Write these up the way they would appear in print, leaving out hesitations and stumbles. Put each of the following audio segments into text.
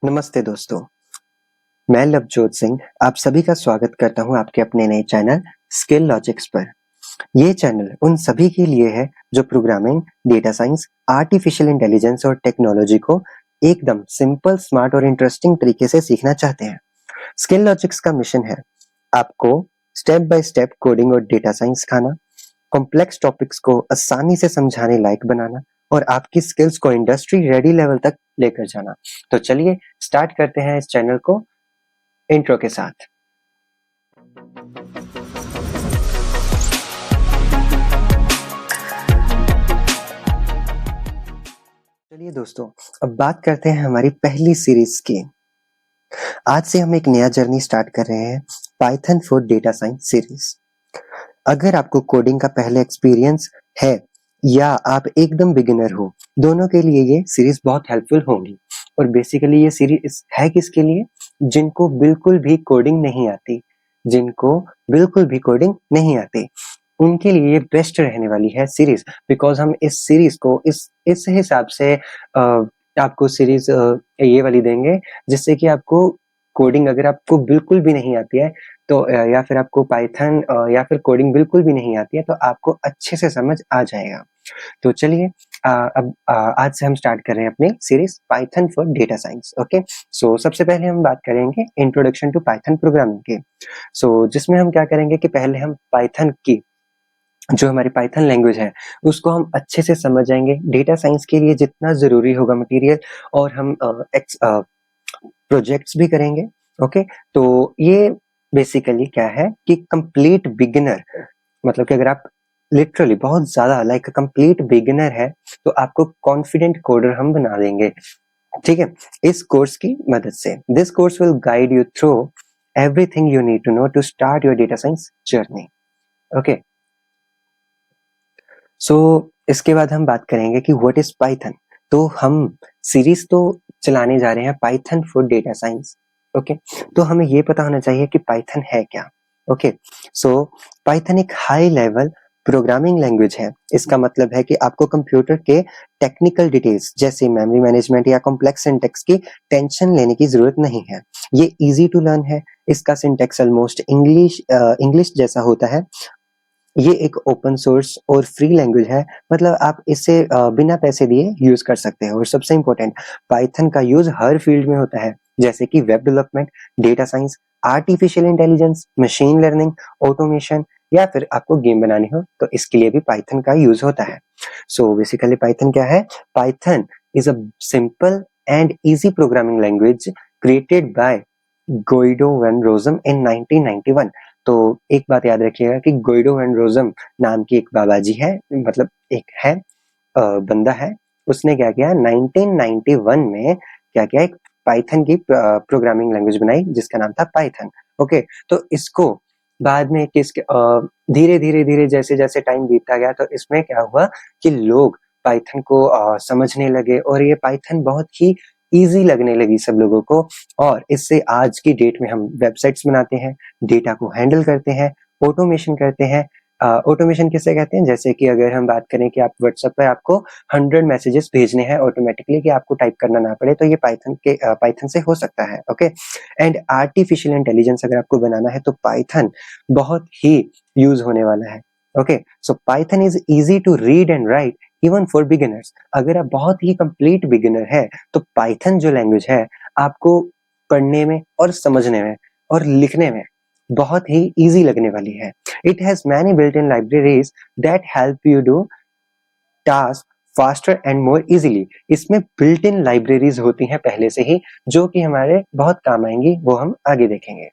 नमस्ते दोस्तों, मैं लवजोत सिंह आप सभी का स्वागत करता हूं आपके अपने नए चैनल स्किल लॉजिक्स पर। ये चैनल उन सभी के लिए है जो programming, data science, artificial intelligence और टेक्नोलॉजी को एकदम सिंपल, स्मार्ट और इंटरेस्टिंग तरीके से सीखना चाहते हैं। स्किल लॉजिक्स का मिशन है आपको स्टेप बाय स्टेप कोडिंग और डेटा साइंस सिखाना, कॉम्प्लेक्स टॉपिक्स को आसानी से समझाने लायक बनाना और आपकी स्किल्स को इंडस्ट्री रेडी लेवल तक लेकर जाना। तो चलिए स्टार्ट करते हैं इस चैनल को इंट्रो के साथ। चलिए दोस्तों, अब बात करते हैं हमारी पहली सीरीज की। आज से हम एक नया जर्नी स्टार्ट कर रहे हैं, Python for data science series. अगर आपको कोडिंग का पहले एक्सपीरियंस है या आप एकदम बिगिनर हो, दोनों के लिए ये सीरीज बहुत हेल्पफुल होगी। और बेसिकली ये सीरीज है किसके लिए? जिनको बिल्कुल भी कोडिंग नहीं आती, जिनको बिल्कुल भी कोडिंग नहीं आती, उनके लिए ये बेस्ट रहने वाली है सीरीज। बिकॉज हम इस सीरीज को इस हिसाब से आपको सीरीज ये वाली देंगे जिससे कि आपको कोडिंग, अगर आपको बिल्कुल भी नहीं आती है तो या फिर आपको पाइथन या फिर कोडिंग बिल्कुल भी नहीं आती है तो आपको अच्छे से समझ आ जाएगा। तो चलिए अब आज से हम स्टार्ट कर रहे हैं अपनी series Python for data science. Okay, so सबसे पहले हम बात करेंगे इंट्रोडक्शन टू पाइथन प्रोग्रामिंग की। सो जिसमें हम क्या करेंगे कि पहले हम पाइथन की जो हमारी पाइथन लैंग्वेज है उसको हम अच्छे से समझ जाएंगे, डेटा साइंस के लिए जितना जरूरी होगा मटेरियल, और हम प्रोजेक्ट्स भी करेंगे। ओके, तो ये बेसिकली क्या है कि कंप्लीट बिगिनर, मतलब कि अगर आप लिटरली बहुत ज्यादा लाइक कंप्लीट बिगिनर है तो आपको कॉन्फिडेंट कोडर हम बना देंगे। ठीक है, इस कोर्स की मदद से this course will guide you through everything you need to know to start your data science journey. Okay, so इसके बाद हम बात करेंगे कि व्हाट इज पाइथन। तो हम सीरीज तो चलाने जा रहे हैं Python for data science. Okay, तो हमें ये पता होना चाहिए कि पाइथन है क्या। ओके, सो पाइथन एक हाई लेवल प्रोग्रामिंग लैंग्वेज है। इसका मतलब है कि आपको कंप्यूटर के टेक्निकल डिटेल्स जैसे मेमोरी मैनेजमेंट या कॉम्प्लेक्स सिंटेक्स की टेंशन लेने की जरूरत नहीं है। ये इजी टू लर्न है। इसका सिंटेक्स ऑलमोस्ट इंग्लिश जैसा होता है। ये एक ओपन सोर्स और फ्री लैंग्वेज है, मतलब आप इसे बिना पैसे दिए यूज कर सकते हैं। और सबसे इंपॉर्टेंट, पाइथन का यूज हर फील्ड में होता है, जैसे कि web development, data science, artificial intelligence, machine learning, automation, या फिर आपको गेम बनानी हो तो इसके लिए भी पाइथन का यूज होता है। सो बेसिकली पाइथन क्या है? Python is a simple and easy programming language created by Guido van Rossum in 1991। तो एक बात याद रखिएगा कि गुइडो वैन रोजम नाम की एक बाबा जी है, मतलब एक है बंदा है। उसने क्या किया 1991 में, क्या किया, एक पाइथन की प्रोग्रामिंग लैंग्वेज बनाई जिसका नाम था पाइथन। ओके, तो इसको बाद में किसके धीरे धीरे धीरे जैसे जैसे टाइम बीतता गया तो इसमें क्या हुआ कि लोग पाइथन को समझने लगे और ये पाइथन बहुत ही इजी लगने लगी सब लोगों को। और इससे आज की डेट में हम वेबसाइट्स बनाते हैं, डेटा को हैंडल करते हैं, ऑटोमेशन करते हैं। ऑटोमेशन किसे कहते हैं? जैसे कि अगर हम बात करें कि आप व्हाट्सएप पे आपको 100 मैसेजेस भेजने हैं ऑटोमेटिकली, कि आपको टाइप करना ना पड़े, तो ये पाइथन से हो सकता है। ओके, एंड आर्टिफिशियल इंटेलिजेंस अगर आपको बनाना है तो पाइथन बहुत ही यूज होने वाला है। Okay, so Python is easy to read and write even for beginners. अगर आप बहुत ही कंप्लीट बिगिनर है तो पाइथन जो लैंग्वेज है आपको पढ़ने में और समझने में और लिखने में बहुत ही इजी लगने वाली है। It has many built in libraries that help you do task faster and more easily. इसमें बिल्ट इन लाइब्रेरीज होती हैं पहले से ही, जो कि हमारे बहुत काम आएंगी, वो हम आगे देखेंगे।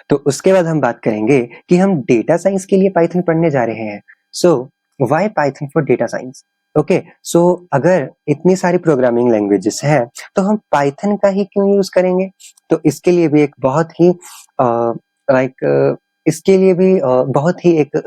तो उसके बाद हम बात करेंगे कि हम डेटा साइंस के लिए पाइथन पढ़ने जा रहे हैं। So why Python for data science? Okay, so अगर इतनी सारी प्रोग्रामिंग लैंग्वेजेस हैं तो हम पाइथन का ही क्यों यूज करेंगे? तो इसके लिए भी एक बहुत ही लाइक इसके लिए भी बहुत ही एक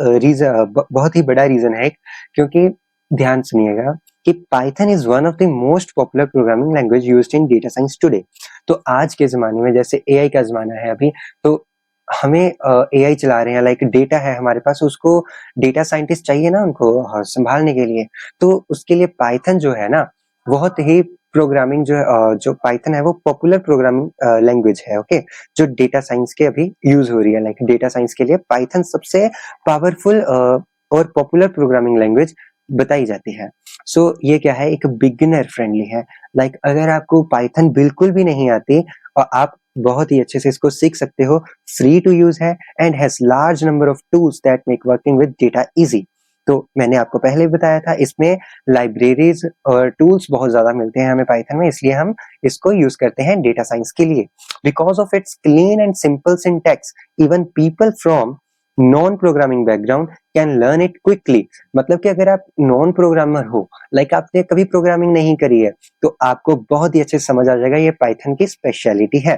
बहुत ही बड़ा रीजन है, क्योंकि ध्यान सुनिएगा कि Python is one of the most popular programming language used in data science today. तो आज के जमाने में जैसे एआई का जमाना है अभी, तो हमें एआई चला रहे हैं, लाइक डेटा है हमारे पास, उसको डेटा साइंटिस्ट चाहिए ना उनको संभालने के लिए। तो उसके लिए पाइथन जो है ना बहुत ही प्रोग्रामिंग जो पाइथन है वो पॉपुलर प्रोग्रामिंग लैंग्वेज है, ओके, जो डेटा साइंस के अभी यूज हो रही है। लाइक डेटा साइंस के लिए पाइथन सबसे पावरफुल और पॉपुलर प्रोग्रामिंग लैंग्वेज बताई जाती है। सो ये क्या है, एक बिगिनर फ्रेंडली है। लाइक अगर आपको पाइथन बिल्कुल भी नहीं आती और आप बहुत ही अच्छे से इसको सीख सकते हो, फ्री टू यूज है and has large number of tools that make working with data easy. तो मैंने आपको पहले भी बताया था, इसमें लाइब्रेरीज और टूल्स बहुत ज्यादा मिलते हैं हमें पाइथन में, इसलिए हम इसको यूज करते हैं डेटा साइंस के लिए। Because of its clean and simple syntax, even people from non programming background can learn it quickly. मतलब कि अगर आप नॉन प्रोग्रामर हो, लाइक आपने कभी प्रोग्रामिंग नहीं करी है, तो आपको बहुत ही अच्छे से समझ आ जाएगा, ये पाइथन की स्पेशलिटी है।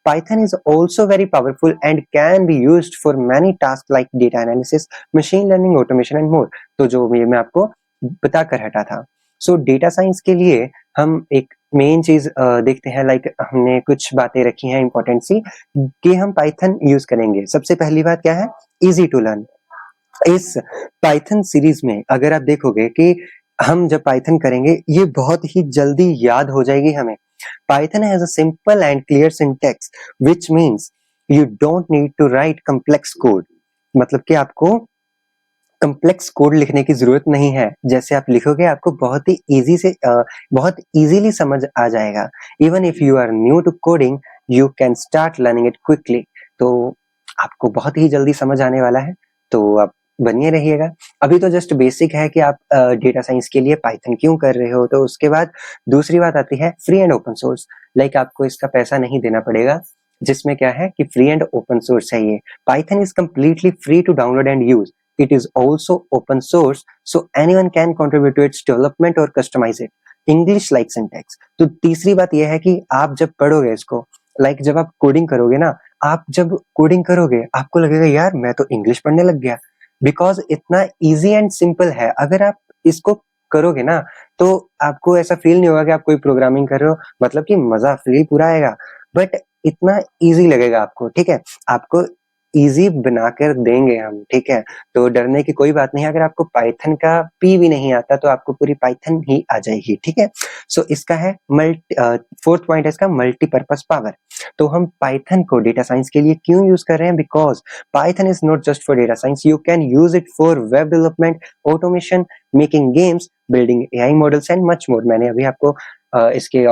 Python is also very powerful and can be used for many task like data analysis, machine learning, automation and more. तो जो ये मैं आपको बताकर हटा था। सो डेटा साइंस के लिए हम एक मेन चीज देखते हैं, लाइक हमने कुछ बातें रखी हैं इंपॉर्टेंट सी कि हम पाइथन यूज करेंगे। सबसे पहली बात क्या है, इजी टू लर्न। इस पाइथन सीरीज में अगर आप देखोगे कि हम जब पाइथन करेंगे, ये बहुत ही जल्दी याद हो जाएगी हमें। Python has a simple and clear syntax which means you don't need to write complex code. मतलब कि आपको कॉम्प्लेक्स कोड लिखने की जरूरत नहीं है। जैसे आप लिखोगे आपको बहुत ही इजी से बहुत इजीली समझ आ जाएगा। Even if you are new to coding, you can start learning it quickly. तो आपको बहुत ही जल्दी समझ आने वाला है, तो आप बनिए रहिएगा। अभी तो जस्ट बेसिक है कि आप डेटा साइंस के लिए पाइथन क्यों कर रहे हो। तो उसके बाद दूसरी बात आती है free and open source. Like आपको इसका पैसा नहीं देना पड़ेगा, जिसमें क्या है कि फ्री एंड ओपन सोर्स है ये। Python is completely free to download and use. It is also open source, so anyone can contribute to its development or customize it. English like syntax. तो तीसरी बात यह है कि आप जब पढ़ोगे इसको, लाइक जब आप कोडिंग करोगे ना, आप जब कोडिंग करोगे आपको लगेगा यार मैं तो इंग्लिश पढ़ने लग गया, बिकॉज इतना इजी एंड सिंपल है। अगर आप इसको करोगे ना, तो आपको ऐसा फील नहीं होगा कि आप कोई प्रोग्रामिंग कर रहे हो, मतलब कि मजा फील पूरा आएगा, बट इतना इजी लगेगा आपको। ठीक है, आपको इजी बनाकर देंगे हम, ठीक है, तो डरने की कोई बात नहीं है। अगर आपको पाइथन का पी भी नहीं आता तो आपको पूरी पाइथन ही आ जाएगी, ठीक है। सो इसका है फोर्थ पॉइंट है इसका मल्टीपर्पज पावर। तो हम पाइथन को डेटा साइंस के लिए क्यों यूज कर रहे हैं, because Python is not just for data science, you can use it for web development, automation, making games, building AI models and much more. मैंने अभी आपको इसके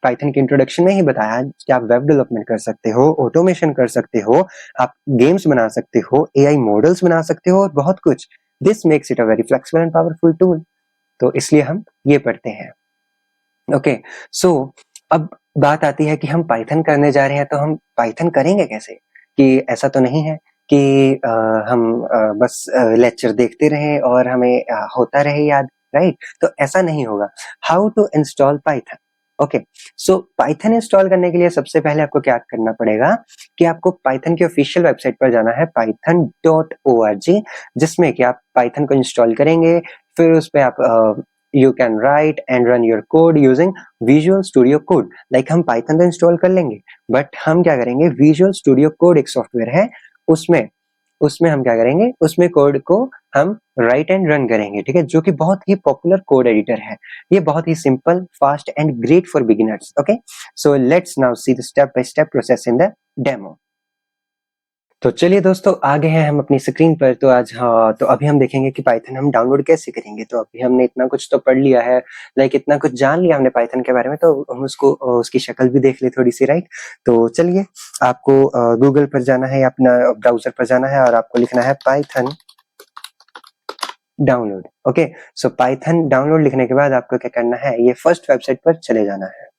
पाइथन के इंट्रोडक्शन में ही बताया कि आप वेब डेवलपमेंट कर सकते हो, ऑटोमेशन कर सकते हो, आप गेम्स बना सकते हो, एआई मॉडल्स बना सकते हो और बहुत कुछ। This makes it a very flexible and powerful tool. तो इसलिए हम ये पढ़ते हैं। ओके, सो अब बात आती है कि हम पाइथन करने जा रहे हैं, तो हम पाइथन करेंगे कैसे। कि ऐसा तो नहीं है कि हम बस लेक्चर देखते रहें और हमें होता रहे याद, राइट। तो ऐसा नहीं होगा। How to install Python. Okay, so Python install करने के लिए सबसे पहले आपको क्या करना पड़ेगा कि आपको पाइथन की ऑफिशियल वेबसाइट पर जाना है python.org, जिसमें कि आप पाइथन को इंस्टॉल करेंगे। फिर उस पे आप you can write and run your code using visual studio code. Like हम पाइथन तो इंस्टॉल कर लेंगे, बट हम क्या करेंगे, विजुअल स्टूडियो कोड एक सॉफ्टवेयर है, उसमें उसमें हम क्या करेंगे, उसमें कोड को हम राइट एंड रन करेंगे, ठीक है, जो कि बहुत ही पॉपुलर कोड एडिटर है। ये बहुत ही simple, fast and great for beginners. Okay, so let's now see the step by step process in the demo. तो चलिए दोस्तों, आ गए हैं हम अपनी स्क्रीन पर। तो आज तो अभी हम देखेंगे कि पाइथन हम डाउनलोड कैसे करेंगे। तो अभी हमने इतना कुछ तो पढ़ लिया है, लाइक इतना कुछ जान लिया हमने पाइथन के बारे में, तो हम उसको उसकी शक्ल भी देख ले थोड़ी सी, राइट। तो चलिए, आपको गूगल पर जाना है या अपना ब्राउजर पर जाना है और आपको लिखना है Python download. Okay, so Python download लिखने के बाद आपको क्या करना है, ये फर्स्ट वेबसाइट पर चले जाना है।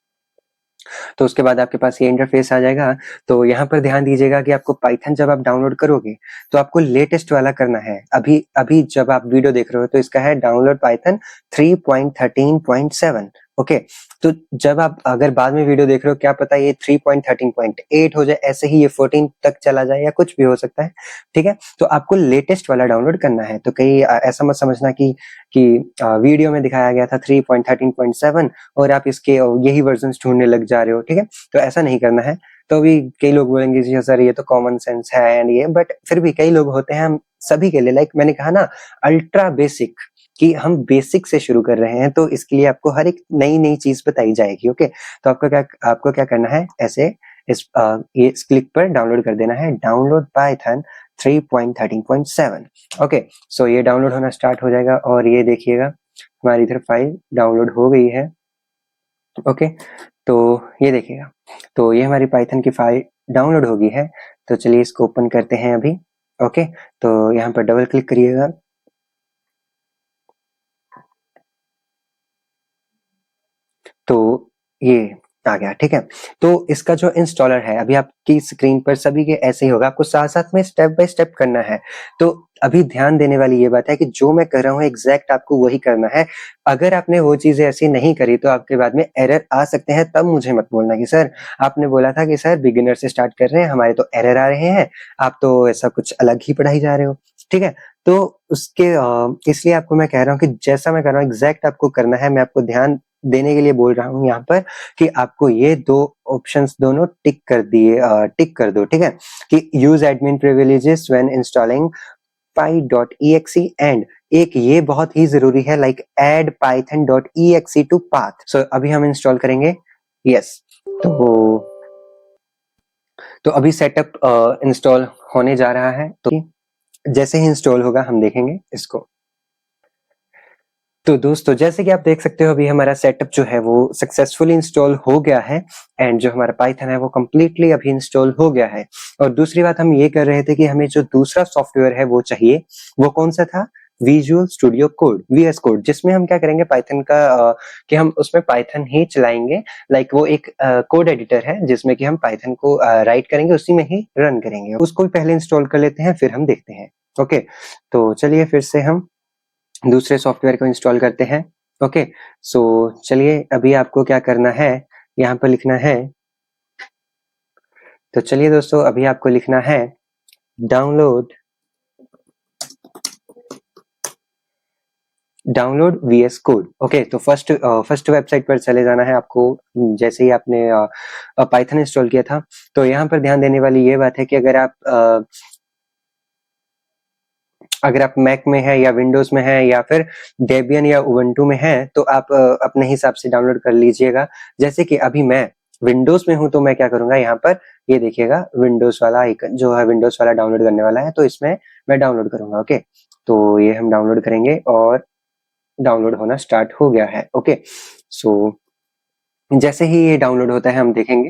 तो उसके बाद आपके पास ये इंटरफेस आ जाएगा। तो यहाँ पर ध्यान दीजिएगा कि आपको पाइथन जब आप डाउनलोड करोगे तो आपको लेटेस्ट वाला करना है। अभी अभी जब आप वीडियो देख रहे हो तो इसका है डाउनलोड पाइथन 3.13.7। ओके, तो जब आप अगर बाद में वीडियो देख रहे हो, क्या पता ये 3.13.8 हो जाए, ऐसे ही ये 14 तक चला जाए या कुछ भी हो सकता है, ठीक है। तो आपको लेटेस्ट वाला डाउनलोड करना है। तो कहीं ऐसा मत समझना कि वीडियो में दिखाया गया था 3.13.7 और आप इसके यही वर्जन ढूंढने लग जा रहे हो, ठीक है। तो ऐसा नहीं करना है। तो अभी कई लोग बोलेंगे जी सर ये तो कॉमन सेंस है एंड ये, बट फिर भी कई लोग होते हैं, हम सभी के लिए, लाइक मैंने कहा ना, अल्ट्रा बेसिक कि हम बेसिक से शुरू कर रहे हैं, तो इसके लिए आपको हर एक नई चीज बताई जाएगी। ओके, तो आपको क्या करना है, ऐसे इस क्लिक पर डाउनलोड कर देना है, डाउनलोड पाइथन 3.13.7। ओके, सो ये डाउनलोड होना स्टार्ट हो जाएगा और ये देखिएगा हमारी इधर फाइल डाउनलोड हो गई है। ओके, तो ये देखिएगा, तो ये हमारी पाइथन की फाइल डाउनलोड हो गई है। तो चलिए इसको ओपन करते हैं अभी। ओके, तो यहाँ पर डबल क्लिक करिएगा। तो ये आ गया, ठीक है। तो इसका जो इंस्टॉलर है, अभी आपकी स्क्रीन पर सभी के ऐसे ही होगा, आपको साथ साथ में स्टेप बाय स्टेप करना है। तो अभी ध्यान देने वाली ये बात है कि जो मैं कर रहा हूँ एग्जैक्ट आपको वही करना है। अगर आपने वो चीजें ऐसी नहीं करी तो आपके बाद में एरर आ सकते हैं, तब मुझे मत बोलना कि सर आपने बोला था कि सर बिगिनर से स्टार्ट कर रहे हैं, हमारे तो एरर आ रहे हैं, आप तो ऐसा कुछ अलग ही पढ़ाई जा रहे हो। ठीक है, तो उसके इसलिए आपको मैं कह रहा हूँ कि जैसा मैं कर रहा हूँ एग्जैक्ट आपको करना है। मैं आपको ध्यान देने के लिए बोल रहा हूँ यहाँ पर कि आपको ये दो ऑप्शंस दोनों टिक कर दो, ठीक है, कि use admin privileges when installing py.exe and एक ये बहुत ही जरूरी है, like add python.exe to path। So अभी हम इंस्टॉल करेंगे। यस, तो अभी सेटअप इंस्टॉल होने जा रहा है, तो जैसे ही इंस्टॉल होगा हम देखेंगे इसको। तो दोस्तों जैसे कि आप देख सकते हो अभी हमारा सेटअप जो है वो सक्सेसफुली इंस्टॉल हो गया है एंड जो हमारा पाइथन है वो कम्प्लीटली अभी इंस्टॉल हो गया है। और दूसरी बात हम ये कर रहे थे कि हमें जो दूसरा सॉफ्टवेयर है वो चाहिए, वो कौन सा था, visual studio code, VS code, जिसमें हम क्या करेंगे पाइथन का कि हम उसमें पाइथन ही चलाएंगे। लाइक वो एक कोड एडिटर है जिसमें कि हम पाइथन को राइट करेंगे, उसी में ही रन करेंगे। उसको भी पहले इंस्टॉल कर लेते हैं, फिर हम देखते हैं। ओके, तो चलिए फिर से हम दूसरे सॉफ्टवेयर को इंस्टॉल करते हैं। ओके, सो चलिए अभी आपको क्या करना है, यहाँ पर लिखना है, तो चलिए दोस्तों अभी आपको लिखना है डाउनलोड वीएस कोड। ओके, तो फर्स्ट वेबसाइट पर चले जाना है आपको, जैसे ही आपने पाइथन इंस्टॉल किया था। तो यहाँ पर ध्यान देने वाली ये बात है कि अगर आप मैक में है या विंडोज में है या फिर डेबियन या उबंटू में है तो आप अपने हिसाब से डाउनलोड कर लीजिएगा। जैसे कि अभी मैं विंडोज में हूं तो मैं क्या करूंगा, यहाँ पर ये देखिएगा विंडोज वाला आइकन जो है, विंडोज वाला डाउनलोड करने वाला है, तो इसमें मैं डाउनलोड करूंगा। ओके, तो ये हम डाउनलोड करेंगे और डाउनलोड होना स्टार्ट हो गया है। ओके, सो जैसे ही ये डाउनलोड होता है हम देखेंगे।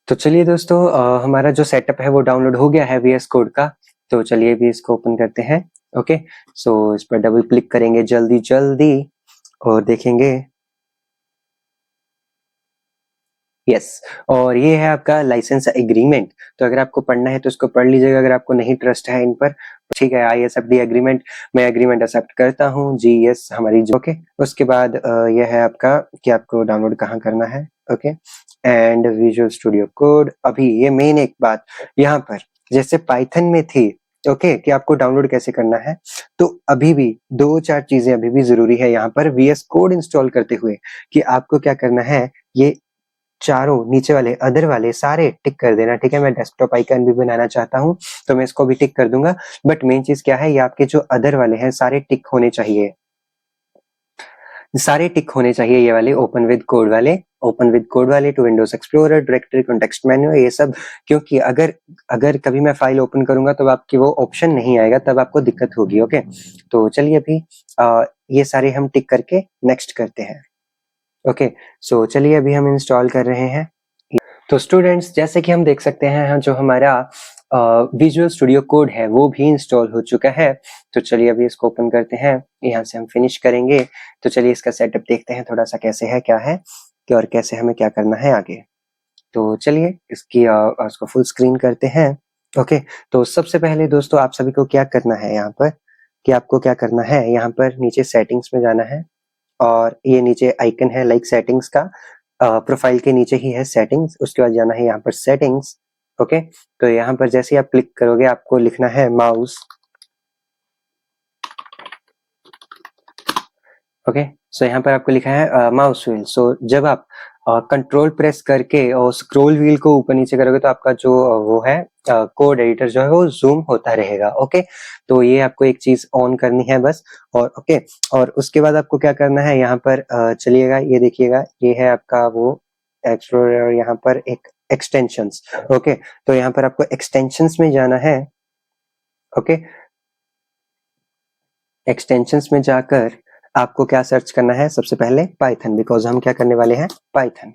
तो चलिए दोस्तों हमारा जो सेटअप है वो डाउनलोड हो गया है वीएस कोड का। तो चलिए भी इसको ओपन करते हैं। ओके, सो इस पर डबल क्लिक करेंगे जल्दी जल्दी और देखेंगे। यस, और ये है आपका लाइसेंस एग्रीमेंट। तो अगर आपको पढ़ना है तो इसको पढ़ लीजिएगा, अगर आपको नहीं ट्रस्ट है इन पर। ठीक है, I S F D agreement, मैं एग्रीमेंट एक्सेप्ट करता हूँ जी। यस हमारी जो ओके, उसके बाद यह है आपका कि आपको डाउनलोड कहाँ करना है। Okay, and visual studio code. अभी ये मेन एक बात यहाँ पर जैसे पाइथन में थी, ओके, कि आपको डाउनलोड कैसे करना है, तो अभी भी दो चार चीजें अभी भी जरूरी है यहाँ पर वीएस कोड इंस्टॉल करते हुए, कि आपको क्या करना है, ये चारों नीचे वाले अदर वाले सारे टिक कर देना। ठीक है, मैं डेस्कटॉप आइकन भी बनाना चाहता हूँ तो मैं इसको भी टिक कर दूंगा, बट मेन चीज क्या है, ये आपके जो अदर वाले हैं सारे टिक होने चाहिए, सारे टिक होने चाहिए। ये वाले ओपन विद कोड वाले, to windows explorer, directory, context menu, ये सब। क्योंकि अगर अगर कभी मैं फाइल ओपन करूंगा तो आपकी वो ऑप्शन नहीं आएगा, तब आपको दिक्कत होगी। ओके, तो चलिए अभी ये सारे हम टिक करके नेक्स्ट करते हैं। ओके, सो चलिए अभी हम इंस्टॉल कर रहे हैं। तो स्टूडेंट्स जैसे कि हम देख सकते हैं जो हमारा विजुअल स्टूडियो कोड है वो भी इंस्टॉल हो चुका है। तो चलिए अभी इसको ओपन करते हैं, यहाँ से हम फिनिश करेंगे। तो चलिए इसका सेटअप देखते हैं थोड़ा सा कैसे है, क्या है कि और कैसे हमें क्या करना है आगे। तो चलिए इसको फुल स्क्रीन करते हैं। ओके, तो सबसे पहले दोस्तों आप सभी को क्या करना है यहाँ पर, कि आपको क्या करना है, यहाँ पर नीचे सेटिंग्स में जाना है और ये नीचे आइकन है लाइक सेटिंग्स का, प्रोफाइल के नीचे ही है सेटिंग्स, उसके बाद जाना है यहाँ पर सेटिंग्स। ओके, तो यहाँ पर जैसे ही आप क्लिक करोगे आपको लिखना है माउस। ओके, सो यहाँ पर आपको लिखा है माउस व्हील। सो जब आप कंट्रोल प्रेस करके और स्क्रॉल व्हील को ऊपर नीचे करोगे तो आपका जो वो है कोड एडिटर जो है वो जूम होता रहेगा। ओके, तो ये आपको एक चीज ऑन करनी है बस। और ओके, और उसके बाद आपको क्या करना है, यहाँ पर चलिएगा, ये देखिएगा, ये है आपका वो एक्सप्लोरर, यहाँ पर एक एक्सटेंशंस। ओके, तो यहाँ पर आपको एक्सटेंशंस में जाना है। ओके, एक्सटेंशंस में जाकर आपको क्या सर्च करना है, सबसे पहले पाइथन, बिकॉज हम क्या करने वाले हैं, पाइथन।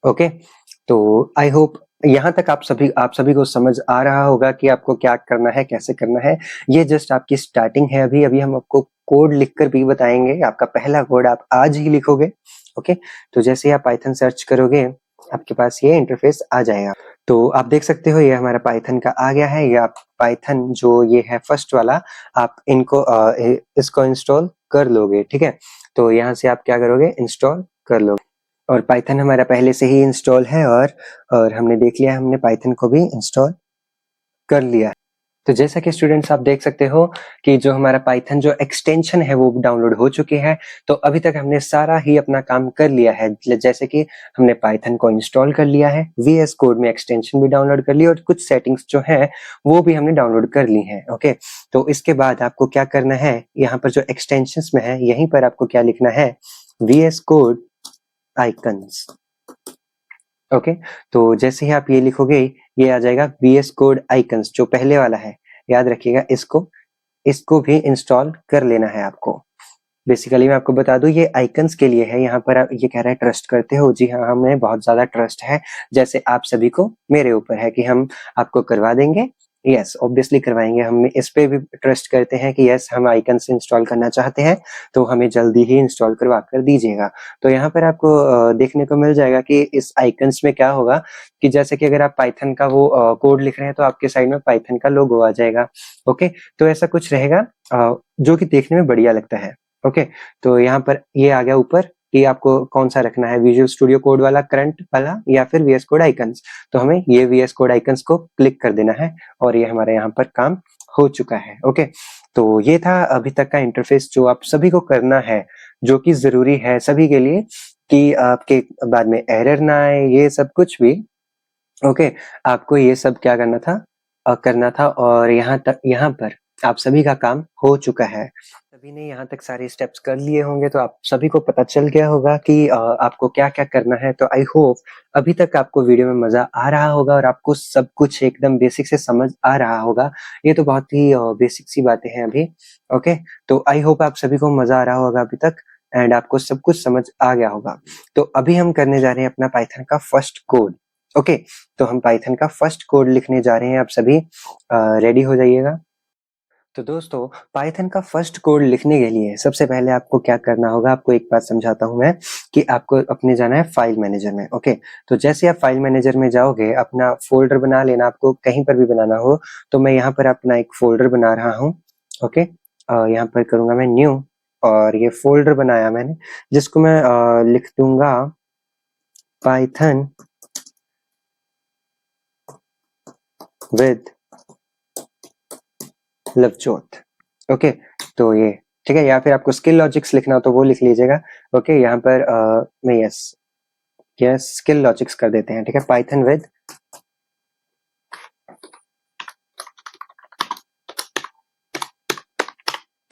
ओके, तो आई होप यहाँ तक आप सभी को समझ आ रहा होगा कि आपको क्या करना है, कैसे करना है। ये जस्ट आपकी स्टार्टिंग है, अभी अभी हम आपको कोड लिखकर भी बताएंगे। आपका पहला कोड आप आज ही लिखोगे। ओके, तो जैसे ही आप पाइथन सर्च करोगे आपके पास ये इंटरफेस आ जाएगा। तो आप देख सकते हो ये हमारा पाइथन का आ गया है। ये आप पाइथन जो ये है फर्स्ट वाला, आप इसको इंस्टॉल कर लोगे। ठीक है, तो यहाँ से आप क्या करोगे, इंस्टॉल कर लोगे। और पाइथन हमारा पहले से ही इंस्टॉल है और हमने देख लिया, हमने पाइथन को भी इंस्टॉल कर लिया। तो जैसा कि स्टूडेंट्स आप देख सकते हो कि जो हमारा पाइथन जो एक्सटेंशन है वो डाउनलोड हो चुकी है। तो अभी तक हमने सारा ही अपना काम कर लिया है। जैसे कि हमने पाइथन को इंस्टॉल कर लिया है, VS कोड में एक्सटेंशन भी डाउनलोड कर ली और कुछ सेटिंग्स जो है वो भी हमने डाउनलोड कर ली है। ओके, तो इसके बाद आपको क्या करना है, यहाँ पर जो एक्सटेंशन में है यहीं पर आपको क्या लिखना है, VS कोड आइकन्स। ओके, तो जैसे ही आप ये लिखोगे ये आ जाएगा VS कोड आइकन्स, जो पहले वाला है, याद रखिएगा इसको भी इंस्टॉल कर लेना है आपको। बेसिकली मैं आपको बता दूं ये आइकन्स के लिए है। यहाँ पर आप ये कह रहे हैं ट्रस्ट करते हो, जी हाँ, हमें बहुत ज्यादा ट्रस्ट है, जैसे आप सभी को मेरे ऊपर है कि हम आपको करवा देंगे। यस, ऑब्वियसली करवाएंगे। हम इस पे भी ट्रस्ट करते हैं कि यस, हम आइकन्स इंस्टॉल करना चाहते हैं तो हमें जल्दी ही इंस्टॉल करवा कर दीजिएगा। तो यहाँ पर आपको देखने को मिल जाएगा कि इस आइकन्स में क्या होगा कि जैसे कि अगर आप पाइथन का वो कोड लिख रहे हैं तो आपके साइड में पाइथन का लोगो आ जाएगा। ओके, तो ऐसा कुछ रहेगा जो कि देखने में बढ़िया लगता है। ओके, तो यहाँ पर ये आ गया ऊपर कि आपको कौन सा रखना है, विजुअल स्टूडियो कोड वाला, करंट वाला, या फिर VS कोड आइकन्स। तो हमें ये VS कोड आइकन्स को क्लिक कर देना है और ये हमारे यहाँ पर काम हो चुका है। ओके, तो ये था अभी तक का इंटरफेस जो आप सभी को करना है, जो कि जरूरी है सभी के लिए कि आपके बाद में एरर ना आए, ये सब कुछ भी। ओके, आपको ये सब क्या करना था और यहाँ पर आप सभी का काम हो चुका है। सभी ने यहाँ तक सारे स्टेप्स कर लिए होंगे तो आप सभी को पता चल गया होगा कि आपको क्या क्या करना है। तो आई होप अभी तक आपको वीडियो में मजा आ रहा होगा और आपको सब कुछ एकदम बेसिक से समझ आ रहा होगा। ये तो बहुत ही बेसिक सी बातें हैं अभी। ओके, तो आई होप आप सभी को मजा आ रहा होगा अभी तक एंड आपको सब कुछ समझ आ गया होगा। तो अभी हम करने जा रहे हैं अपना पाइथन का फर्स्ट कोड। ओके, तो हम पाइथन का फर्स्ट कोड लिखने जा रहे हैं, आप सभी रेडी हो जाइएगा। तो दोस्तों, पाइथन का फर्स्ट कोड लिखने के लिए सबसे पहले आपको क्या करना होगा, आपको एक बात समझाता हूं मैं कि आपको अपने जाना है फाइल मैनेजर में। ओके, तो जैसे आप फाइल मैनेजर में जाओगे, अपना फोल्डर बना लेना, आपको कहीं पर भी बनाना हो। तो मैं यहाँ पर अपना एक फोल्डर बना रहा हूँ। ओके, यहाँ पर करूंगा मैं न्यू और ये फोल्डर बनाया मैंने, जिसको मैं लिख दूंगा पाइथन विद लवजोत। ओके, तो ये ठीक है, या फिर आपको स्किल लॉजिक्स लिखना हो तो वो लिख लीजिएगा। ओके, यहाँ पर मैं यस स्किल लॉजिक्स कर देते हैं। ठीक है, पाइथन विद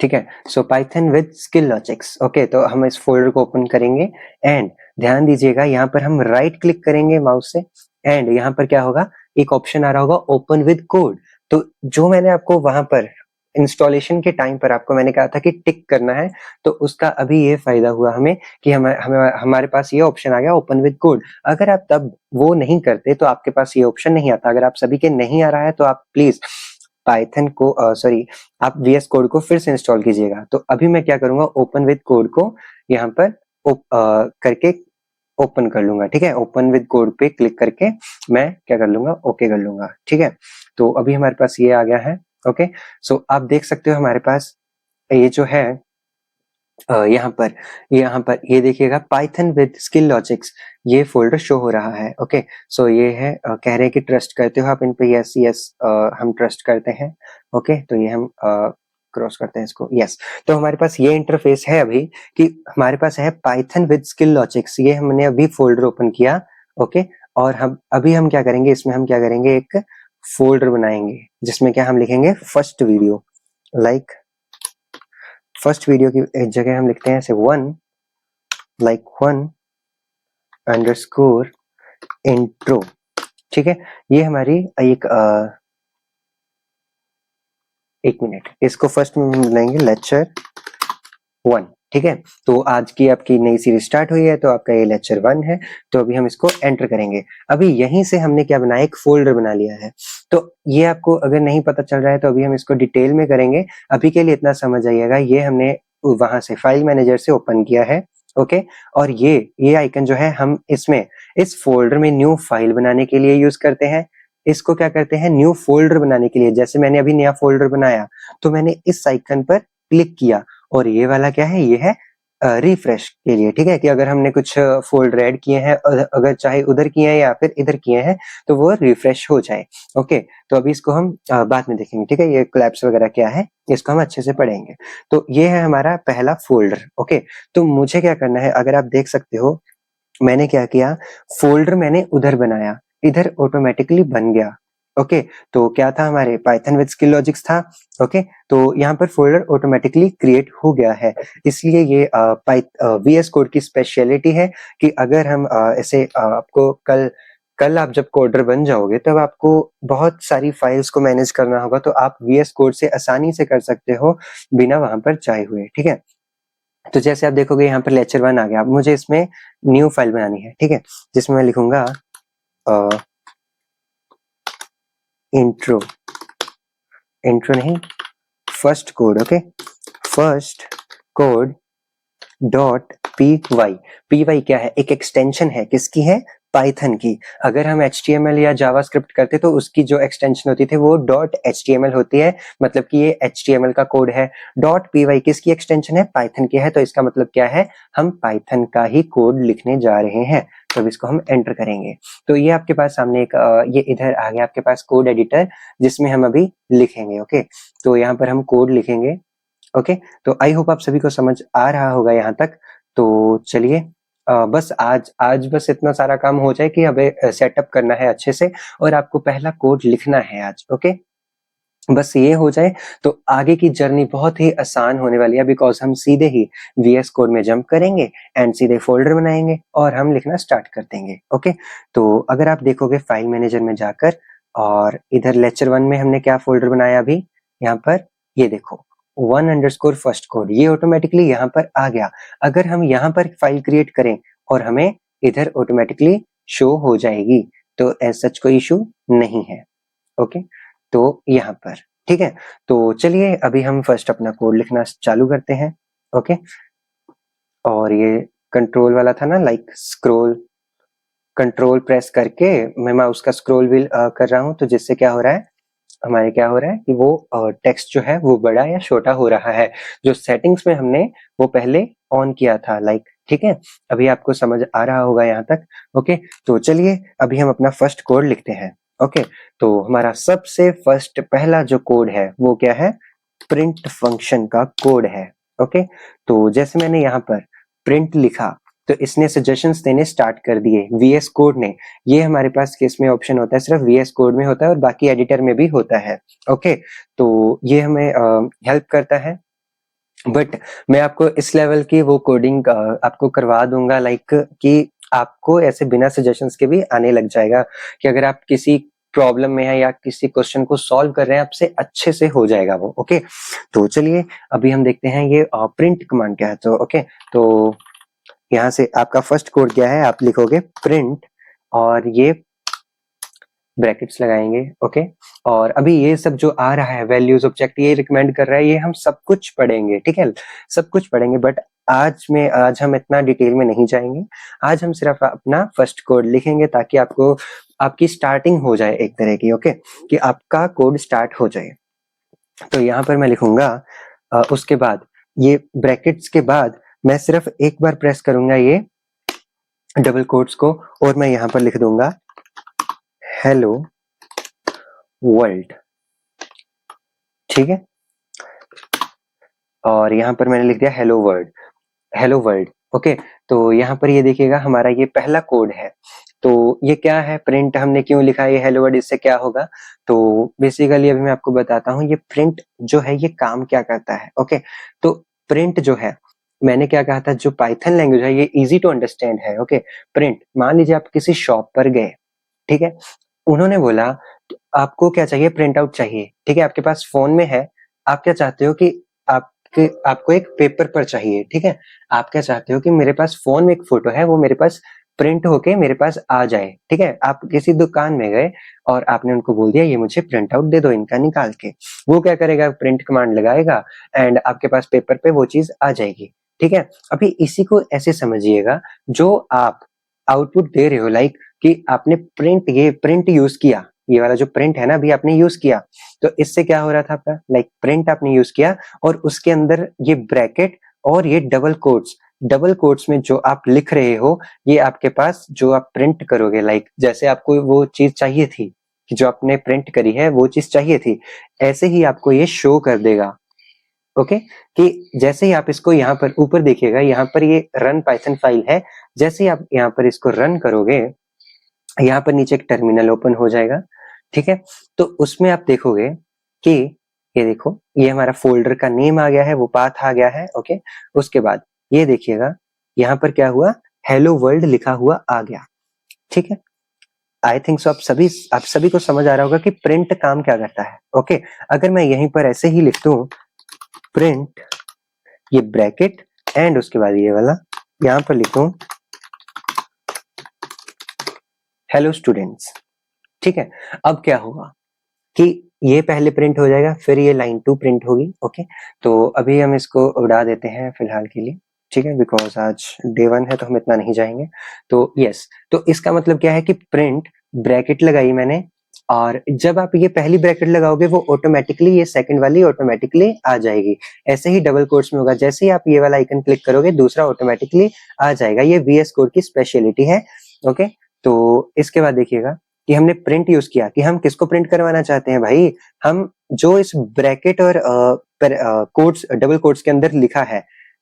ठीक है, सो Python with skill logics. Okay, तो हम इस फोल्डर को ओपन करेंगे एंड ध्यान दीजिएगा यहाँ पर हम राइट क्लिक करेंगे माउस से एंड यहाँ पर क्या होगा, एक ऑप्शन आ रहा होगा ओपन विद कोड। तो जो मैंने आपको वहां पर इंस्टॉलेशन के टाइम पर आपको मैंने कहा था कि टिक करना है, तो उसका अभी ये फायदा हुआ हमें कि हमारे पास ये ऑप्शन आ गया ओपन विद कोड। अगर आप तब वो नहीं करते तो आपके पास ये ऑप्शन नहीं आता। अगर आप सभी के नहीं आ रहा है तो आप प्लीज पाइथन को आप VS कोड को फिर से इंस्टॉल कीजिएगा। तो अभी मैं क्या करूंगा, ओपन विद कोड को यहाँ पर करके ओपन कर लूंगा। ठीक है, ओपन विद कोड पे क्लिक करके मैं क्या कर लूंगा, ओके कर लूंगा। ठीक है, तो अभी हमारे पास ये आ गया है। ओके, सो आप देख सकते हो हमारे पास ये जो है यहाँ पर ये देखिएगा पाइथन विद स्किल लॉजिक्स, ये फोल्डर शो हो रहा है। ओके, सो ये है कह रहे हैं कि ट्रस्ट करते हो आप इन पे, यस यस हम ट्रस्ट करते हैं। ओके, तो ये हम क्रॉस करते हैं इसको, यस। तो हमारे पास ये इंटरफेस है अभी कि हमारे पास है पाइथन विद स्किल लॉजिक्स, ये हमने अभी फोल्डर ओपन किया, ओके। और हम क्या करेंगे, इसमें हम क्या करेंगे, एक फोल्डर बनाएंगे जिसमें क्या हम लिखेंगे first video, like first video की जगह हम लिखते हैं ऐसे 1 intro, ठीक है। ये हमारी एक मिनट, इसको फर्स्ट में हम बनाएंगे लेक्चर 1, ठीक है। तो आज की आपकी नई सीरीज स्टार्ट हुई है, तो आपका ये लेक्चर 1 है। तो अभी हम इसको एंटर करेंगे। अभी यहीं से हमने क्या बनाया, एक फोल्डर बना लिया है। तो ये आपको अगर नहीं पता चल रहा है तो अभी हम इसको डिटेल में करेंगे। अभी के लिए इतना समझ आइएगा, ये हमने वहां से फाइल मैनेजर से ओपन किया है, ओके। और ये आइकन जो है हम इसमें इस फोल्डर में न्यू फाइल बनाने के लिए यूज करते हैं। इसको क्या करते हैं, न्यू फोल्डर बनाने के लिए। जैसे मैंने अभी नया फोल्डर बनाया तो मैंने इस आइकन पर क्लिक किया, और ये वाला क्या है, ये है रिफ्रेश के लिए, ठीक है। कि अगर हमने कुछ फोल्डर ऐड किए हैं, अगर चाहे उधर किए हैं या फिर इधर किए हैं, तो वो रिफ्रेश हो जाए, ओके। तो अभी इसको हम बाद में देखेंगे, ठीक है। ये कोलैप्स वगैरह क्या है, इसको हम अच्छे से पढ़ेंगे। तो ये है हमारा पहला फोल्डर, ओके। तो मुझे क्या करना है, अगर आप देख सकते हो मैंने क्या किया, फोल्डर मैंने उधर बनाया, इधर ऑटोमेटिकली बन गया, ओके। तो क्या था, हमारे पाइथन विद स्किल लॉजिक्स था, ओके। तो यहाँ पर फोल्डर ऑटोमेटिकली क्रिएट हो गया है। इसलिए ये VS कोड की स्पेशलिटी है कि अगर हम ऐसे आपको कल आप जब कोडर बन जाओगे तब आपको बहुत सारी फाइल्स को मैनेज करना होगा, तो आप VS कोड से आसानी से कर सकते हो बिना वहां पर जाए हुए, ठीक है। तो जैसे आप देखोगे यहाँ पर लेक्चर 1 आ गया। अब मुझे इसमें न्यू फाइल बनानी है, ठीक है, जिसमें मैं लिखूंगा इंट्रो नहीं, first code, okay. First code dot py क्या है, एक एक्सटेंशन है, किसकी है, पाइथन की। अगर हम HTML या जावास्क्रिप्ट करते तो उसकी जो एक्सटेंशन होती थी वो .html होती है, मतलब कि ये HTML का कोड है। .py किसकी एक्सटेंशन है, पाइथन की है। तो इसका मतलब क्या है, हम पाइथन का ही कोड लिखने जा रहे हैं। तो अब इसको हम एंटर करेंगे। तो ये आपके पास सामने एक ये इधर आ गया आपके पास कोड एडिटर, जिसमें हम अभी लिखेंगे, ओके। तो यहाँ पर हम कोड लिखेंगे, ओके। तो आई होप आप सभी को समझ आ रहा होगा यहाँ तक। तो चलिए बस आज बस इतना सारा काम हो जाए कि हमें सेटअप करना है अच्छे से, और आपको पहला कोड लिखना है आज, ओके। बस ये हो जाए तो आगे की जर्नी बहुत ही आसान होने वाली है, बिकॉज हम सीधे ही VS कोड में जंप करेंगे एंड सीधे फोल्डर बनाएंगे और हम लिखना स्टार्ट कर देंगे, ओके। तो अगर आप देखोगे फाइल मैनेजर में जाकर, और इधर लेक्चर 1 में हमने क्या फोल्डर बनाया अभी, यहाँ पर ये देखो 1_first code, ये ऑटोमेटिकली यहाँ पर आ गया। अगर हम यहाँ पर फाइल क्रिएट करें और हमें इधर ऑटोमेटिकली शो हो जाएगी, तो एज सच कोई इशू नहीं है, ओके। तो यहाँ पर ठीक है। तो चलिए अभी हम फर्स्ट अपना कोड लिखना चालू करते हैं, ओके। और ये कंट्रोल वाला था ना, लाइक कंट्रोल प्रेस करके मैं माउस का स्क्रॉल व्हील कर रहा हूँ, तो जिससे क्या हो रहा है, हमारे क्या हो रहा है कि वो टेक्स्ट जो है वो बड़ा या छोटा हो रहा है, जो सेटिंग्स में हमने वो पहले ऑन किया था, लाइक, ठीक है। अभी आपको समझ आ रहा होगा यहाँ तक, ओके। तो चलिए अभी हम अपना फर्स्ट कोड लिखते हैं, ओके। तो हमारा सबसे फर्स्ट पहला जो कोड है वो क्या है, प्रिंट फंक्शन का कोड है, ओके। तो जैसे मैंने यहाँ पर प्रिंट लिखा तो इसने सजेशंस देने स्टार्ट कर दिए, VS कोड ने। ये हमारे पास किस में ऑप्शन होता है, सिर्फ VS कोड में होता है और बाकी एडिटर में भी होता है, ओके। तो ये हमें हेल्प करता है, बट मैं आपको इस लेवल की वो कोडिंग आपको करवा दूंगा, लाइक कि आपको ऐसे बिना सजेशंस के भी आने लग जाएगा, कि अगर आप किसी प्रॉब्लम में है या किसी क्वेश्चन को सॉल्व कर रहे हैं आपसे अच्छे से हो जाएगा वो, ओके। तो चलिए अभी हम देखते हैं ये प्रिंट कमांड क्या है। तो ओके, तो यहाँ से आपका फर्स्ट कोड क्या है, आप लिखोगे प्रिंट और ये ब्रैकेट्स लगाएंगे, ओके। और अभी ये सब जो आ रहा है वैल्यूज ऑब्जेक्ट ये रिकमेंड कर रहा है, ये हम सब कुछ पढ़ेंगे, ठीक है, सब कुछ पढ़ेंगे। बट आज हम इतना डिटेल में नहीं जाएंगे। आज हम सिर्फ अपना फर्स्ट कोड लिखेंगे ताकि आपको आपकी स्टार्टिंग हो जाए एक तरह की, ओके, कि आपका कोड स्टार्ट हो जाए। तो यहाँ पर मैं लिखूंगा उसके बाद ये ब्रैकेट्स के बाद मैं सिर्फ एक बार प्रेस करूंगा ये डबल कोट्स को, और मैं यहाँ पर लिख दूंगा हेलो वर्ल्ड, ठीक है। और यहाँ पर मैंने लिख दिया hello world, hello world. Okay, तो यहाँ पर ये देखिएगा हमारा ये पहला कोड है। तो ये क्या है, प्रिंट हमने क्यों लिखा है ये हेलो वर्ल्ड, इससे क्या होगा? तो बेसिकली अभी मैं आपको बताता हूँ ये प्रिंट जो है ये काम क्या करता है। ओके, तो प्रिंट जो है, मैंने क्या कहा था, जो पाइथन लैंग्वेज है ये इजी टू अंडरस्टैंड है। ओके, प्रिंट, मान लीजिए आप किसी शॉप पर गए, ठीक है, उन्होंने बोला आपको क्या चाहिए, प्रिंट आउट चाहिए, ठीक है, आपके पास फोन में है, आप क्या चाहते हो कि आपको एक पेपर पर चाहिए, ठीक है, आप क्या चाहते हो कि मेरे पास फोन में एक फोटो है, वो मेरे पास प्रिंट होके मेरे पास आ जाए, ठीक है। आप किसी दुकान में गए और आपने उनको बोल दिया ये मुझे प्रिंट आउट दे दो इनका निकाल के, वो क्या करेगा, प्रिंट कमांड लगाएगा एंड आपके पास पेपर पे वो चीज आ जाएगी, ठीक है। अभी इसी को ऐसे समझिएगा, जो आप आउटपुट दे रहे हो, लाइक कि आपने प्रिंट यूज किया, ये वाला जो प्रिंट है ना अभी आपने यूज किया, तो इससे क्या हो रहा था आपका, लाइक प्रिंट आपने यूज किया और उसके अंदर ये ब्रैकेट और ये डबल कोट्स में जो आप लिख रहे हो, ये आपके पास जो आप प्रिंट करोगे, लाइक जैसे आपको वो चीज चाहिए थी कि जो आपने प्रिंट करी है वो चीज चाहिए थी, ऐसे ही आपको ये शो कर देगा। ओके, कि जैसे ही आप इसको यहाँ पर ऊपर देखिएगा, यहाँ पर ये रन पाइथन फाइल है, जैसे ही आप यहाँ पर इसको रन करोगे, यहाँ पर नीचे एक टर्मिनल ओपन हो जाएगा, ठीक है। तो उसमें आप देखोगे कि ये देखो, ये हमारा फोल्डर का नेम आ गया है, वो पाथ आ गया है। ओके, उसके बाद ये देखिएगा यहाँ पर क्या हुआ, हेलो वर्ल्ड लिखा हुआ आ गया, ठीक है। आई थिंक सो आप सभी को समझ आ रहा होगा कि प्रिंट काम क्या करता है। ओके, अगर मैं यहीं पर ऐसे ही लिख दूं प्रिंट, ये ब्रैकेट एंड उसके बाद ये वाला यहाँ पर लिखूं हेलो स्टूडेंट्स, ठीक है। अब क्या होगा कि ये पहले प्रिंट हो जाएगा, फिर ये लाइन 2 प्रिंट होगी। ओके, तो अभी हम इसको उड़ा देते हैं फिलहाल के लिए, ठीक है, बिकॉज आज डे 1 है तो हम इतना नहीं जाएंगे। तो यस, तो इसका मतलब क्या है कि प्रिंट ब्रैकेट लगाई मैंने, और जब आप ये पहली ब्रैकेट लगाओगे वो ऑटोमेटिकली ये सेकंड वाली ऑटोमेटिकली आ जाएगी। ऐसे ही डबल कोट्स में होगा, जैसे ही आप ये वाला आइकन क्लिक करोगे दूसरा ऑटोमेटिकली आ जाएगा। ये VS कोड की स्पेशलिटी है। ओके, तो इसके बाद देखिएगा कि हमने प्रिंट यूज किया, कि हम किसको प्रिंट करवाना चाहते हैं भाई, हम जो इस ब्रैकेट और कोट्स डबल कोट्स के अंदर लिखा है,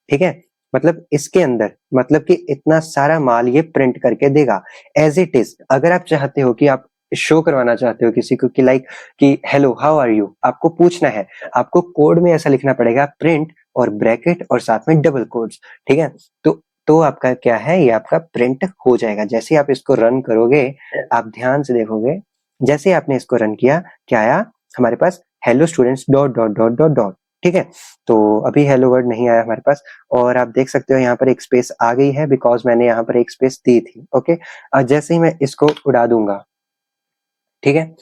ठीक है, मतलब इसके अंदर, मतलब कि इतना सारा माल ये प्रिंट करके देगा एज इट इज। अगर आप चाहते हो कि आप शो करवाना चाहते हो किसी को कि लाइक कि हेलो हाउ आर यू, आपको पूछना है, आपको कोड में ऐसा लिखना पड़ेगा, प्रिंट और ब्रैकेट और साथ में डबल कोट्स, ठीक है। तो आपका क्या है, ये आपका प्रिंट हो जाएगा। जैसे आप इसको रन करोगे, आप ध्यान से देखोगे, जैसे आपने इसको रन किया, क्या आया हमारे पास, hello students dot dot dot dot dot, ठीक है। तो अभी हेलो वर्ड नहीं आया हमारे पास, और आप देख सकते हो यहाँ पर एक स्पेस आ गई है, बिकॉज मैंने यहाँ पर एक स्पेस दी थी। ओके, जैसे ही मैं इसको उड़ा दूंगा, ठीक है,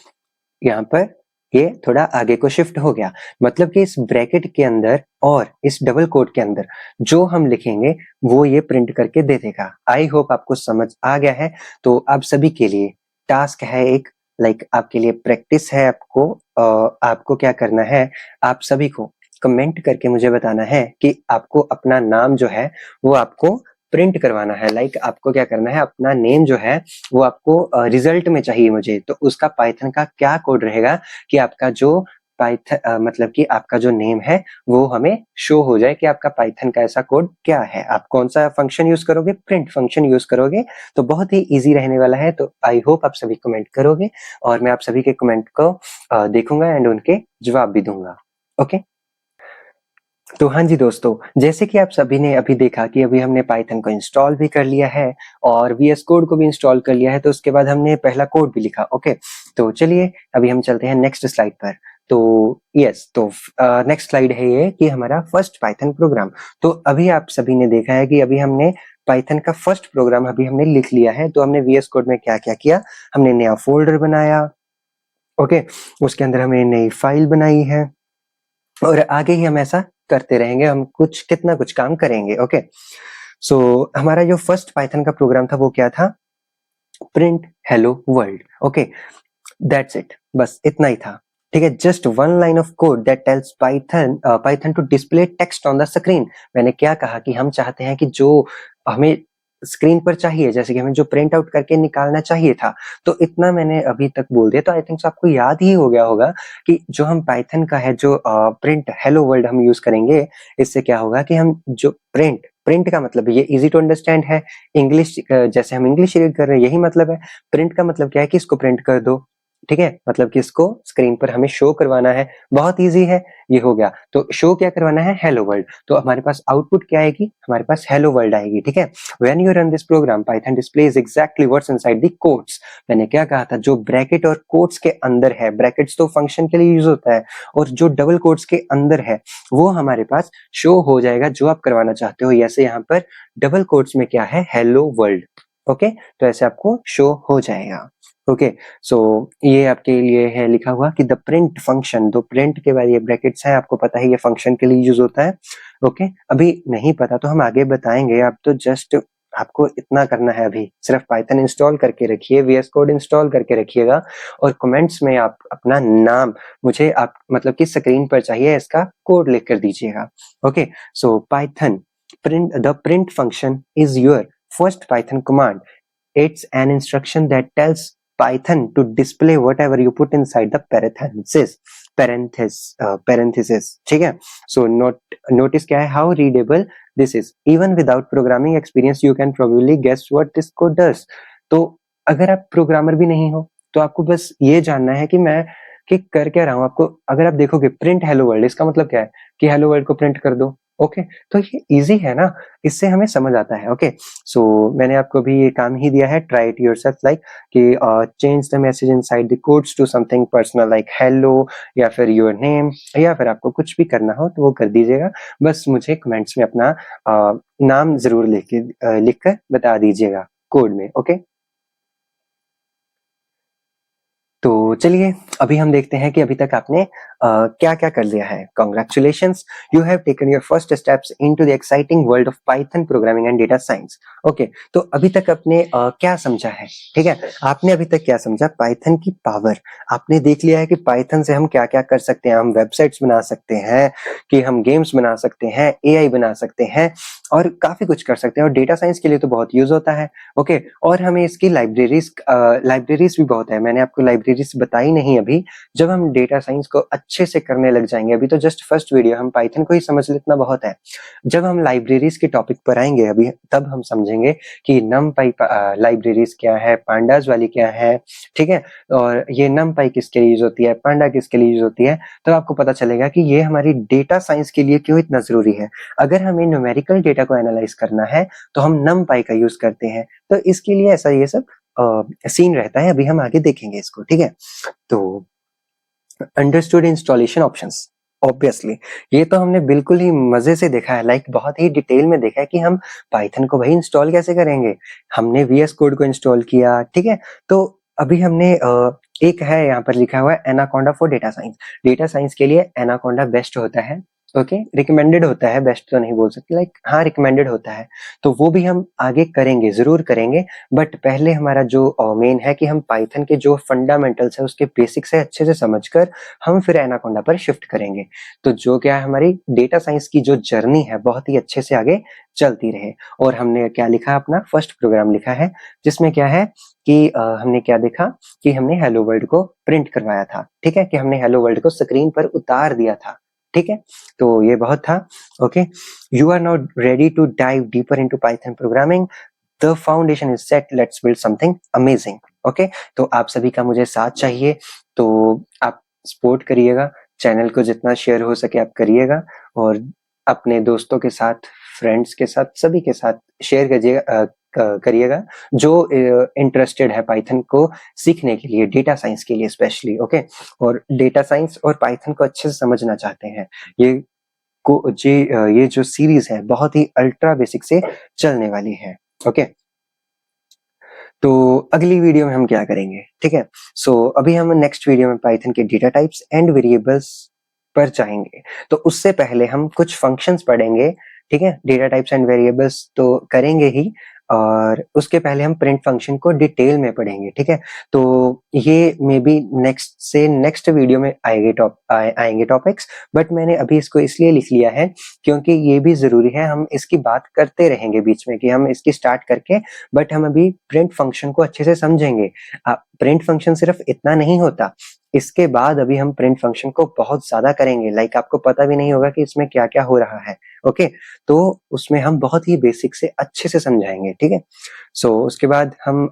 यहाँ पर ये थोड़ा आगे को शिफ्ट हो गया, मतलब कि इस ब्रैकेट के अंदर और इस डबल कोट के अंदर जो हम लिखेंगे वो ये प्रिंट करके दे देगा। आई होप आपको समझ आ गया है। तो आप सभी के लिए टास्क है एक, लाइक आपके लिए प्रैक्टिस है, आपको क्या करना है, आप सभी को कमेंट करके मुझे बताना है कि आपको अपना नाम जो है वो आपको प्रिंट करवाना है। लाइक आपको क्या करना है, अपना नेम जो है वो आपको रिजल्ट में चाहिए मुझे, तो उसका पाइथन का क्या कोड रहेगा कि आपका जो पाइथन मतलब कि आपका जो नेम है वो हमें शो हो जाए कि आपका पाइथन का ऐसा कोड क्या है। आप कौन सा फंक्शन यूज करोगे, प्रिंट फंक्शन यूज करोगे, तो बहुत ही इजी रहने वाला है। तो आई होप आप सभी कमेंट करोगे और मैं आप सभी के कमेंट को देखूंगा एंड उनके जवाब भी दूंगा। ओके, तो हाँ जी दोस्तों, जैसे कि आप सभी ने अभी देखा कि अभी हमने पाइथन को इंस्टॉल भी कर लिया है और VS कोड को भी इंस्टॉल कर लिया है, तो उसके बाद हमने पहला कोड भी लिखा। ओके, तो चलिए अभी हम चलते हैं नेक्स्ट स्लाइड पर। तो यस, तो नेक्स्ट स्लाइड है ये कि हमारा फर्स्ट पाइथन प्रोग्राम। तो अभी आप सभी ने देखा है कि अभी हमने पाइथन का फर्स्ट प्रोग्राम अभी हमने लिख लिया है। तो हमने VS कोड में क्या क्या किया, हमने नया फोल्डर बनाया, ओके, उसके अंदर हमने नई फाइल बनाई है और आगे ही हम ऐसा करते रहेंगे, हम कितना कुछ काम करेंगे। ओके, सो हमारा जो फर्स्ट पाइथन का प्रोग्राम था वो क्या था, print hello world. Okay, that's it, बस इतना ही था, ठीक है। Just one line of code that tells Python to display text on the screen. मैंने क्या कहा कि हम चाहते हैं कि जो हमें स्क्रीन पर चाहिए, जैसे कि हमें जो प्रिंट आउट करके निकालना चाहिए था, तो इतना मैंने अभी तक बोल दिया। तो आई थिंक सो आपको याद ही हो गया होगा कि जो हम पाइथन का है जो प्रिंट हेलो वर्ल्ड हम यूज करेंगे, इससे क्या होगा कि हम जो प्रिंट प्रिंट का मतलब ये इजी टू अंडरस्टैंड है, इंग्लिश जैसे हम इंग्लिश रीड कर रहे हैं यही मतलब है। प्रिंट का मतलब क्या है कि इसको प्रिंट कर दो, ठीक है, मतलब कि इसको स्क्रीन पर हमें शो करवाना है, बहुत इजी है, ये हो गया। तो शो क्या करवाना है, हेलो वर्ल्ड, तो हमारे पास आउटपुट क्या आएगी, हमारे पास हेलो वर्ल्ड आएगी, ठीक है। When you run this program Python displays exactly what's inside the quotes, मैंने क्या कहा था, जो ब्रैकेट और कोट्स के अंदर है, ब्रैकेट्स तो फंक्शन के लिए यूज होता है, और जो डबल कोट्स के अंदर है वो हमारे पास शो हो जाएगा जो आप करवाना चाहते हो। ऐसे यहाँ पर डबल कोट्स में क्या है, हेलो वर्ल्ड, ओके, तो ऐसे आपको शो हो जाएगा। ओके, सो ये आपके लिए है लिखा हुआ कि द प्रिंट फंक्शन, दो प्रिंट के बाद ये ब्रैकेट्स है, आपको पता है ये फंक्शन के लिए यूज होता है। ओके, अभी नहीं पता तो हम आगे बताएंगे, आप तो जस्ट आपको इतना करना है, अभी सिर्फ पाइथन इंस्टॉल करके रखिए, VS कोड इंस्टॉल करके रखिएगा, और कमेंट्स में आप अपना नाम मुझे आप मतलब कि स्क्रीन पर चाहिए इसका कोड लिख कर दीजिएगा। Okay, so Python print, the print function is your first Python command. It's an instruction that tells Python to display whatever you put inside the parenthesis, ठीक है। So notice क्या है, how readable this is. Even without programming experience, you can probably guess what this code does. तो अगर आप programmer भी नहीं हो तो आपको बस ये जानना है कि मैं कि कर क्या रहा हूँ। आपको अगर आप देखोगे प्रिंट हेलो वर्ल्ड, इसका मतलब क्या है कि हेलो वर्ल्ड को प्रिंट कर दो। ओके, तो ये इजी है ना, इससे हमें समझ आता है। ओके, सो मैंने आपको भी ये काम ही दिया है, ट्राई इट योरसेल्फ, लाइक कि change the message inside the codes to something personal like hello, या फिर योर नेम, या फिर आपको कुछ भी करना हो तो वो कर दीजिएगा। बस मुझे कमेंट्स में अपना नाम जरूर लिख कर बता दीजिएगा कोड में। ओके, तो चलिए अभी हम देखते हैं कि अभी तक आपने क्या क्या कर लिया है। Congratulations, you have taken your first steps into the exciting world of Python programming and data science. Okay, तो अभी तक आपने क्या समझा है, ठीक है, आपने अभी तक क्या समझा, पाइथन की पावर आपने देख लिया है कि पाइथन से हम क्या क्या कर सकते हैं। हम वेबसाइट्स बना सकते हैं, कि हम गेम्स बना सकते हैं, AI बना सकते हैं, और काफी कुछ कर सकते हैं, और डेटा साइंस के लिए तो बहुत यूज होता है। ओके, और हमें इसकी लाइब्रेरीज भी बहुत है, मैंने आपको लाइब्रेरीज बताई नहीं अभी। जब हम डेटा साइंस को अच्छे से करने लग जाएंगे, अभी तो जस्ट फर्स्ट वीडियो, हम पाइथन को ही समझ ले इतना बहुत है। जब हम लाइब्रेरीज के टॉपिक पर आएंगे अभी, तब हम समझेंगे कि NumPy लाइब्रेरीज क्या है, पांडाज वाली क्या है, ठीक है, और ये NumPy किसके लिए यूज होती है, पांडा किसके लिए यूज होती है, तो आपको पता चलेगा कि ये हमारी डेटा साइंस के लिए क्यों इतना जरूरी है। अगर हमें न्यूमेरिकल डेटा को एनालाइज करना है तो हम NumPy का यूज करते हैं, तो इसके लिए ऐसा ये सब सीन रहता है, अभी हम आगे देखेंगे इसको, ठीक है। तो अंडरस्टूड इंस्टॉलेशन ऑप्शंस, ऑब्वियसली ये तो हमने बिल्कुल ही मजे से देखा है, लाइक बहुत ही डिटेल में देखा है कि हम पाइथन को भाई इंस्टॉल कैसे करेंगे। हमने VS कोड को इंस्टॉल किया, ठीक है। तो अभी हमने एक है यहाँ पर लिखा हुआ है anaconda for data science. Data science के लिए एनाकोंडा बेस्ट होता है, ओके, रिकमेंडेड होता है, बेस्ट तो नहीं बोल सकते, लाइक हाँ रिकमेंडेड होता है। तो वो भी हम आगे करेंगे, जरूर करेंगे, बट पहले हमारा जो मेन है कि हम पाइथन के जो फंडामेंटल्स है उसके बेसिक्स है अच्छे से समझकर हम फिर एनाकोंडा पर शिफ्ट करेंगे। तो जो क्या है, हमारी डेटा साइंस की जो जर्नी है बहुत ही अच्छे से आगे चलती रहे। और हमने क्या लिखा, अपना फर्स्ट प्रोग्राम लिखा है, जिसमें क्या है कि हमने क्या देखा कि हमने हेलो वर्ल्ड को प्रिंट करवाया था, ठीक है, कि हमने हेलो वर्ल्ड को स्क्रीन पर उतार दिया था, ठीक है। तो ये बहुत था। Okay, you are now ready to dive deeper into Python programming, the foundation is set, let's build something amazing. Okay, तो आप सभी का मुझे साथ चाहिए, तो आप सपोर्ट करिएगा, चैनल को जितना शेयर हो सके आप करिएगा, और अपने दोस्तों के साथ, फ्रेंड्स के साथ, सभी के साथ शेयर करिएगा जो इंटरेस्टेड है पाइथन को सीखने के लिए, डेटा साइंस के लिए स्पेशली। ओके, और डेटा साइंस और पाइथन को अच्छे से समझना चाहते हैं, ये जो सीरीज है बहुत ही अल्ट्रा बेसिक से चलने वाली है। ओके, तो अगली वीडियो में हम क्या करेंगे, ठीक है। सो अभी हम नेक्स्ट वीडियो में पाइथन के डेटा टाइप्स एंड वेरिएबल्स पर जाएंगे, तो उससे पहले हम कुछ फंक्शंस पढ़ेंगे, ठीक है। डेटा टाइप्स एंड वेरिएबल्स तो करेंगे ही, और उसके पहले हम प्रिंट फंक्शन को डिटेल में पढ़ेंगे, ठीक है। तो ये मे बी नेक्स्ट वीडियो में आएंगे टॉपिक्स, बट मैंने अभी इसको इसलिए लिख लिया है क्योंकि ये भी जरूरी है, हम इसकी बात करते रहेंगे बीच में कि हम इसकी स्टार्ट करके, बट हम अभी प्रिंट फंक्शन को अच्छे से समझेंगे। प्रिंट फंक्शन सिर्फ इतना नहीं होता, इसके बाद अभी हम प्रिंट फंक्शन को बहुत ज्यादा करेंगे, लाइक आपको पता भी नहीं होगा कि इसमें क्या क्या हो रहा है। ओके, तो उसमें हम बहुत ही बेसिक से अच्छे से समझाएंगे, ठीक है। सो उसके बाद हम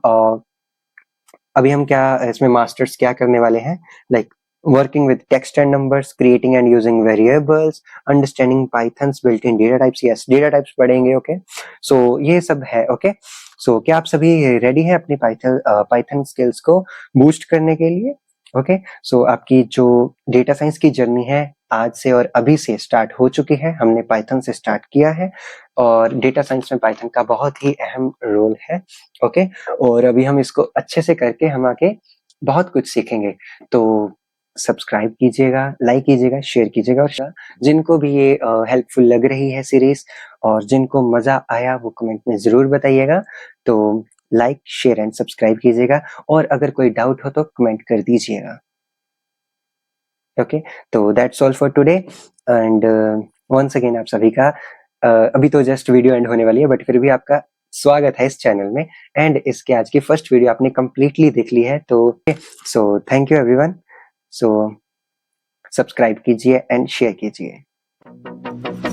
अभी हम क्या इसमें मास्टर्स क्या करने वाले हैं, like working with text and numbers, creating and using variables, understanding Python's built-in data types, yes data types पढ़ेंगे। ओके, सो ये सब है। ओके, सो क्या आप सभी रेडी हैं अपनी पाइथन स्किल्स को बूस्ट करने के लिए? ओके, सो आपकी जो डेटा साइंस की जर्नी है आज से और अभी से स्टार्ट हो चुकी है। हमने पाइथन से स्टार्ट किया है और डेटा साइंस में पाइथन का बहुत ही अहम रोल है। ओके, और अभी हम इसको अच्छे से करके हम आगे बहुत कुछ सीखेंगे। तो सब्सक्राइब कीजिएगा, लाइक कीजिएगा, शेयर कीजिएगा, और जिनको भी ये हेल्पफुल लग रही है सीरीज और जिनको मजा आया वो कमेंट में जरूर बताइएगा। तो लाइक, शेयर एंड सब्सक्राइब कीजिएगा, और अगर कोई डाउट हो तो कमेंट कर दीजिएगा। ओके, तो that's all for today and once again आप सभी का अभी तो जस्ट वीडियो एंड होने वाली है, बट फिर भी आपका स्वागत है इस चैनल में, एंड इसके आज की फर्स्ट वीडियो आपने कंप्लीटली देख ली है। तो so thank you everyone. So subscribe कीजिए एंड शेयर कीजिए।